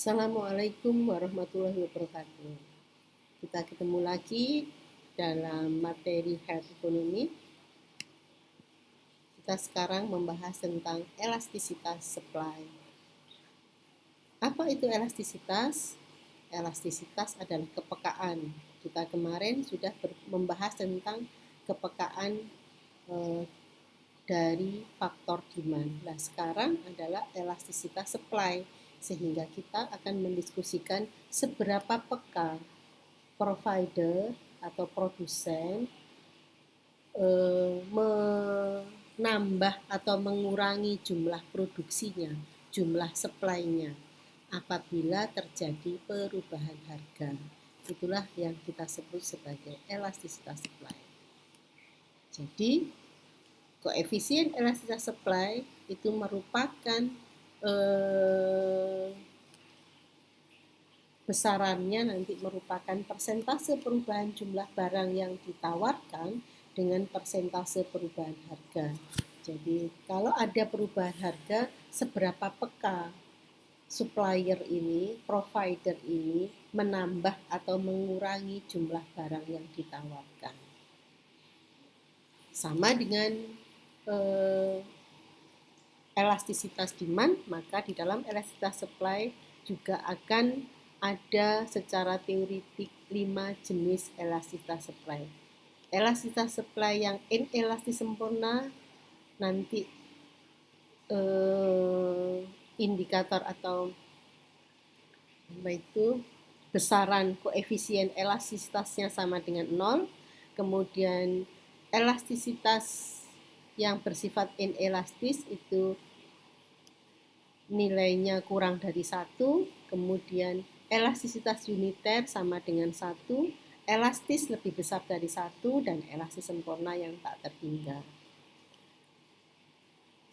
Assalamualaikum warahmatullahi wabarakatuh. Kita ketemu lagi dalam materi health economy. Kita sekarang membahas tentang elastisitas supply. Apa itu elastisitas? Elastisitas adalah kepekaan. Kita kemarin sudah membahas tentang kepekaan dari faktor demand. Nah, sekarang adalah elastisitas supply, sehingga kita akan mendiskusikan seberapa peka provider atau produsen menambah atau mengurangi jumlah produksinya, jumlah supply-nya apabila terjadi perubahan harga. Itulah yang kita sebut sebagai elastisitas supply. Jadi, koefisien elastisitas supply itu merupakan besarannya nanti merupakan persentase perubahan jumlah barang yang ditawarkan dengan persentase perubahan harga. Jadi kalau ada perubahan harga, seberapa peka supplier ini, provider ini menambah atau mengurangi jumlah barang yang ditawarkan. Sama dengan elastisitas demand, maka di dalam elastisitas supply juga akan ada secara teoretik 5 jenis elastisitas supply. Elastisitas supply yang inelastis sempurna nanti indikator atau besaran koefisien elastisitasnya sama dengan 0. Kemudian elastisitas yang bersifat inelastis itu nilainya kurang dari 1, kemudian elastisitas uniter sama dengan 1, elastis lebih besar dari 1, dan elastis sempurna yang tak terhingga.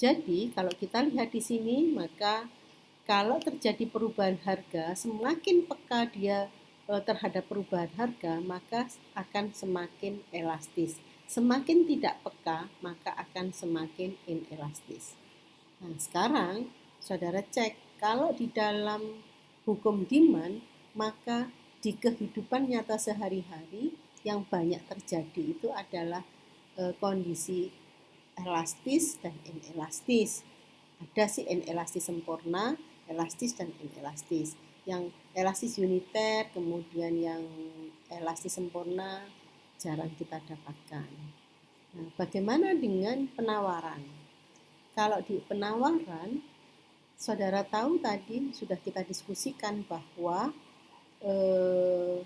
Jadi kalau kita lihat di sini, maka kalau terjadi perubahan harga, semakin peka dia terhadap perubahan harga, maka akan semakin elastis. Semakin tidak peka, maka akan semakin inelastis. Nah, sekarang saudara cek, kalau di dalam hukum demand, maka di kehidupan nyata sehari-hari yang banyak terjadi itu adalah kondisi elastis dan inelastis. Ada sih inelastis sempurna, elastis dan inelastis. Yang elastis uniter, kemudian yang elastis sempurna jarang kita dapatkan. Nah, bagaimana dengan penawaran? Kalau di penawaran, saudara tahu tadi sudah kita diskusikan bahwa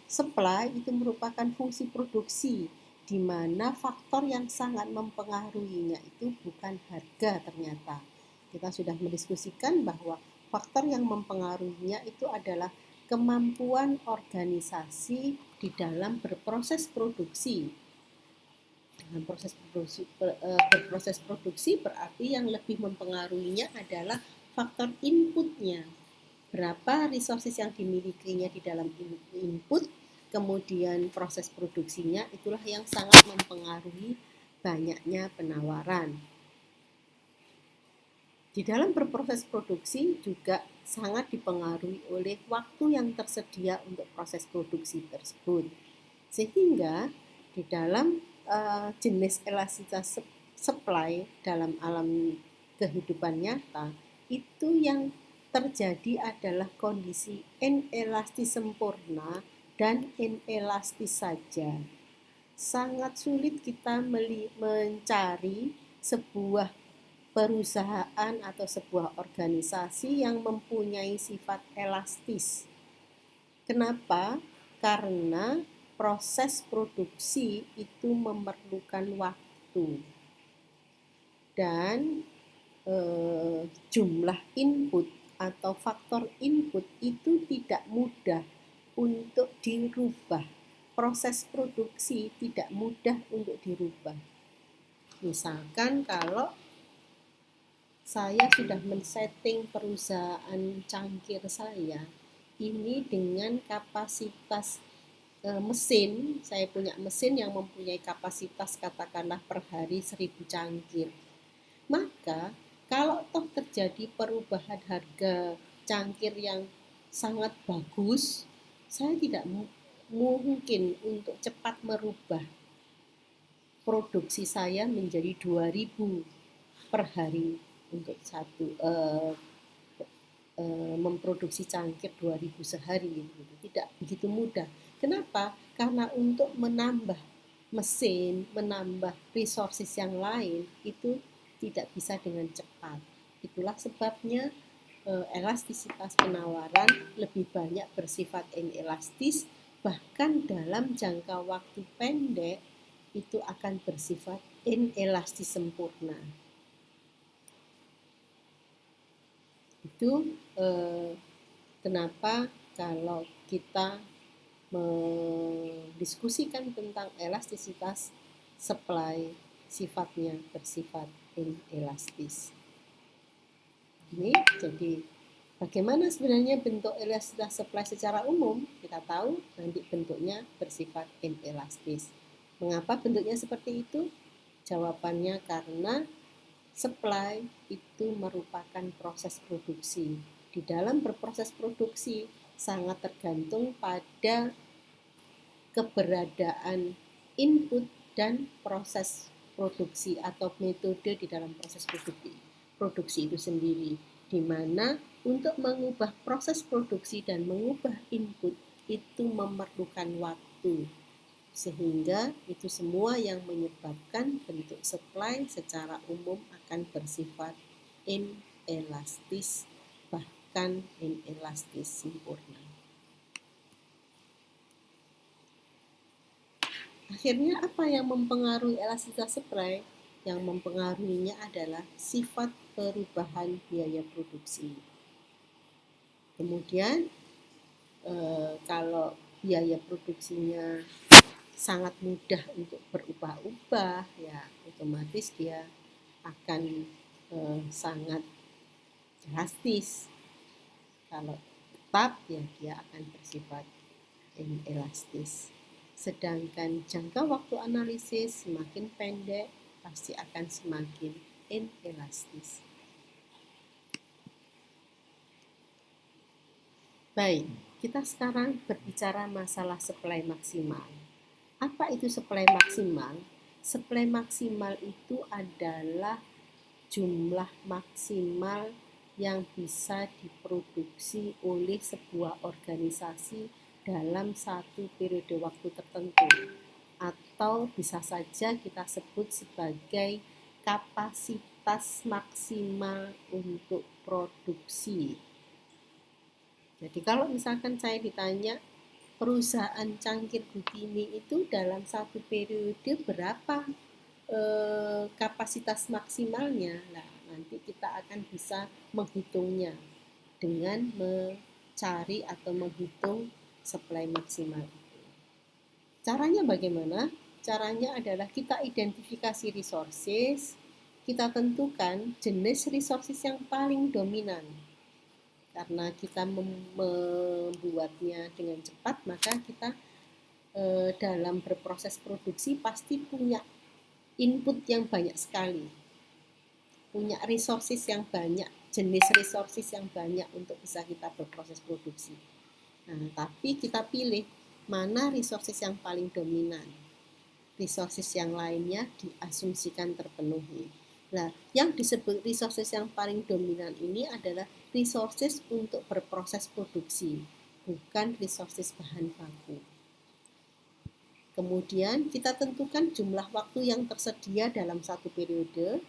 supply itu merupakan fungsi produksi, di mana faktor yang sangat mempengaruhinya itu bukan harga ternyata. Kita sudah mendiskusikan bahwa faktor yang mempengaruhinya itu adalah kemampuan organisasi di dalam berproses produksi. Dalam berproses produksi berarti yang lebih mempengaruhinya adalah faktor inputnya. Berapa resources yang dimilikinya di dalam input, kemudian proses produksinya, itulah yang sangat mempengaruhi banyaknya penawaran. Di dalam berproses produksi juga sangat dipengaruhi oleh waktu yang tersedia untuk proses produksi tersebut. Sehingga di dalam jenis elastisitas supply dalam alam kehidupan nyata, itu yang terjadi adalah kondisi inelastis sempurna dan inelastis saja. Sangat sulit kita mencari sebuah perusahaan atau sebuah organisasi yang mempunyai sifat elastis. Kenapa? Karena proses produksi itu memerlukan waktu dan jumlah input atau faktor input itu tidak mudah untuk dirubah. Proses produksi tidak mudah untuk dirubah. Misalkan kalau saya sudah men-setting perusahaan cangkir saya ini dengan kapasitas mesin, saya punya mesin yang mempunyai kapasitas katakanlah per hari 1000 cangkir. Maka kalau toh terjadi perubahan harga cangkir yang sangat bagus, saya tidak mungkin untuk cepat merubah produksi saya menjadi 2.000 per hari untuk memproduksi cangkir 2.000 sehari gitu. Tidak begitu mudah. Kenapa? Karena untuk menambah mesin, menambah resources yang lain itu tidak bisa dengan cepat. Itulah sebabnya elastisitas penawaran lebih banyak bersifat inelastis, bahkan dalam jangka waktu pendek itu akan bersifat inelastis sempurna. Itu kenapa kalau kita mendiskusikan tentang elastisitas supply sifatnya bersifat inelastis. Ini jadi bagaimana sebenarnya bentuk elastisitas supply secara umum? Kita tahu nanti bentuknya bersifat inelastis. Mengapa bentuknya seperti itu? Jawabannya karena supply itu merupakan proses produksi. Di dalam berproses produksi sangat tergantung pada keberadaan input dan proses produksi atau metode di dalam proses produksi itu sendiri, di mana untuk mengubah proses produksi dan mengubah input itu memerlukan waktu, sehingga itu semua yang menyebabkan bentuk supply secara umum akan bersifat inelastis, bahkan inelastis sempurna. Akhirnya apa yang mempengaruhi elastisitas supply? Yang mempengaruhinya adalah sifat perubahan biaya produksi. Kemudian kalau biaya produksinya sangat mudah untuk berubah-ubah, ya otomatis dia akan sangat drastis. Kalau tetap, ya dia akan bersifat inelastis. Sedangkan jangka waktu analisis semakin pendek, pasti akan semakin inelastis. Baik, kita sekarang berbicara masalah supply maksimal. Apa itu supply maksimal? Supply maksimal itu adalah jumlah maksimal yang bisa diproduksi oleh sebuah organisasi dalam satu periode waktu tertentu, atau bisa saja kita sebut sebagai kapasitas maksimal untuk produksi. Jadi kalau misalkan saya ditanya perusahaan cangkir Butini itu dalam satu periode berapa kapasitas maksimalnya, nah nanti kita akan bisa menghitungnya dengan mencari atau menghitung supply maksimal. Caranya bagaimana? Caranya adalah kita identifikasi resources, kita tentukan jenis resources yang paling dominan. Karena kita membuatnya dengan cepat, maka kita dalam berproses produksi pasti punya input yang banyak sekali, punya resources yang banyak, jenis resources yang banyak untuk bisa kita berproses produksi. Nah, tapi kita pilih mana resources yang paling dominan. Resources yang lainnya diasumsikan terpenuhi. Nah, yang disebut resources yang paling dominan ini adalah resources untuk berproses produksi, bukan resources bahan baku. Kemudian kita tentukan jumlah waktu yang tersedia dalam satu periode.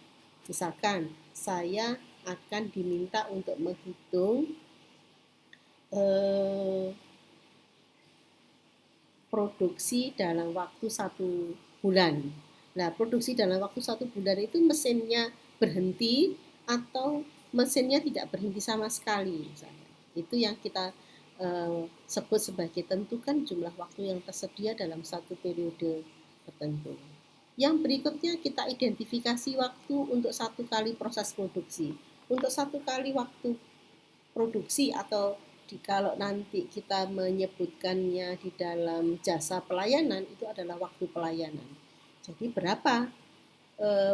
Misalkan saya akan diminta untuk menghitung produksi dalam waktu 1 bulan. Nah, produksi dalam waktu 1 bulan itu mesinnya berhenti atau mesinnya tidak berhenti sama sekali, misalnya. Itu yang kita sebut sebagai tentukan jumlah waktu yang tersedia dalam satu periode tertentu. Yang berikutnya kita identifikasi waktu untuk 1 kali proses produksi. Untuk 1 kali waktu produksi, atau kalau nanti kita menyebutkannya di dalam jasa pelayanan, itu adalah waktu pelayanan. Jadi berapa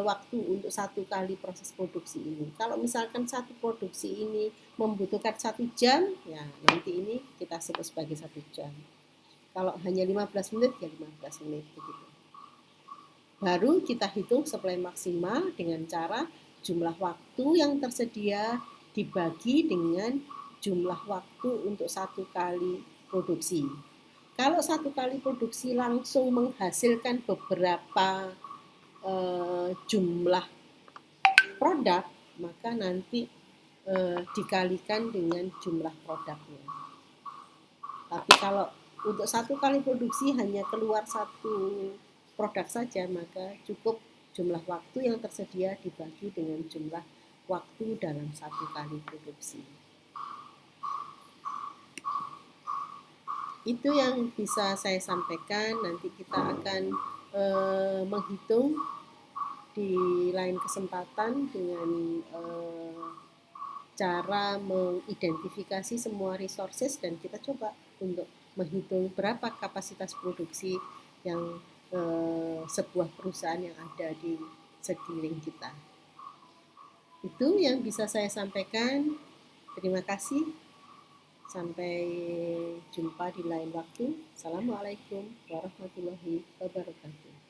waktu untuk satu kali proses produksi ini. Kalau misalkan satu produksi ini membutuhkan 1 jam, ya nanti ini kita sebut sebagai 1 jam. Kalau hanya 15 menit, ya 15 menit begitu. Baru kita hitung supply maksimal dengan cara jumlah waktu yang tersedia dibagi dengan jumlah waktu untuk satu kali produksi. Kalau satu kali produksi langsung menghasilkan beberapa jumlah produk, maka nanti dikalikan dengan jumlah produknya. Tapi kalau untuk satu kali produksi hanya keluar satu produk saja, maka cukup jumlah waktu yang tersedia dibagi dengan jumlah waktu dalam satu kali produksi. Itu yang bisa saya sampaikan. Nanti kita akan menghitung di lain kesempatan dengan cara mengidentifikasi semua resources, dan kita coba untuk menghitung berapa kapasitas produksi yang sebuah perusahaan yang ada di sekeliling kita. Itu yang bisa saya sampaikan. Terima kasih. Sampai jumpa di lain waktu. Assalamualaikum warahmatullahi wabarakatuh.